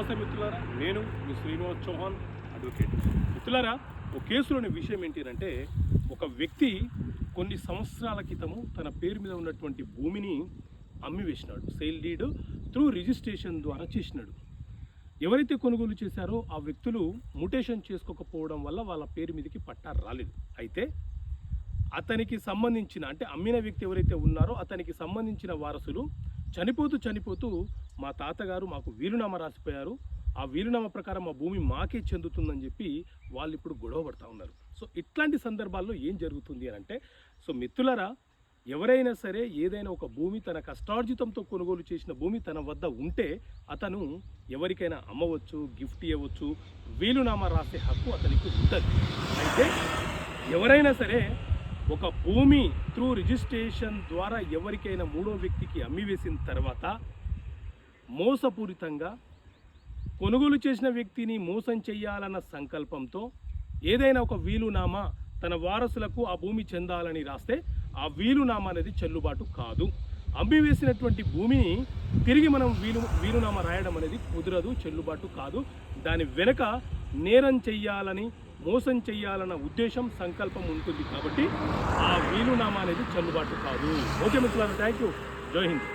నమస్తే మిత్రులారా, నేను మీ శ్రీనివాస్ చౌహాన్ అడ్వకేట్. మిత్రులారా, ఒక కేసులోని విషయం ఏంటంటే ఒక వ్యక్తి కొన్ని సంవత్సరాల క్రితము తన పేరు మీద ఉన్నటువంటి భూమిని అమ్మి వేసినాడు. సేల్ డీడ్ త్రూ రిజిస్ట్రేషన్ ద్వారా చేసినాడు. ఎవరైతే కొనుగోలు చేశారో ఆ వ్యక్తులు మ్యూటేషన్ చేసుకోకపోవడం వల్ల వాళ్ళ పేరు మీదకి పట్టా రాలేదు. అయితే అతనికి సంబంధించిన అంటే అమ్మిన వ్యక్తి ఎవరైతే ఉన్నారో అతనికి సంబంధించిన వారసులు చనిపోతూ మా తాతగారు మాకు వీలునామా రాసిపోయారు, ఆ వీలునామా ప్రకారం మా భూమి మాకే చెందుతుందని చెప్పి వాళ్ళు ఇప్పుడు గొడవ పడుతూ ఉన్నారు. సో ఇట్లాంటి సందర్భాల్లో ఏం జరుగుతుంది అని అంటే, సో మిత్రులారా, ఎవరైనా సరే ఏదైనా ఒక భూమి తన కష్టార్జితంతో కొనుగోలు చేసిన భూమి తన వద్ద ఉంటే అతను ఎవరికైనా అమ్మవచ్చు, గిఫ్ట్ ఇవ్వచ్చు, వీలునామా రాసే హక్కు అతనికి ఉంటుంది. అయితే ఎవరైనా సరే ఒక భూమి త్రూ రిజిస్ట్రేషన్ ద్వారా ఎవరికైనా మూడో వ్యక్తికి అమ్మివేసిన తర్వాత మోసపూరితంగా కొనుగోలు చేసిన వ్యక్తిని మోసం చేయాలన్న సంకల్పంతో ఏదైనా ఒక వీలునామా తన వారసులకు ఆ భూమి చెందాలని రాస్తే ఆ వీలునామా అనేది చెల్లుబాటు కాదు. అమ్మివేసినటువంటి భూమిని తిరిగి మనం వీలునామా రాయడం అనేది కుదరదు, చెల్లుబాటు కాదు. దాని వెనుక నేరం చెయ్యాలని, మోసం చెయ్యాలన్న ఉద్దేశం, సంకల్పం ఉంటుంది. కాబట్టి ఆ వీలునామా అనేది చెల్లుబాటు కాదు. ఓకే మిత్రులారా, థ్యాంక్ యూ. జై హింద్.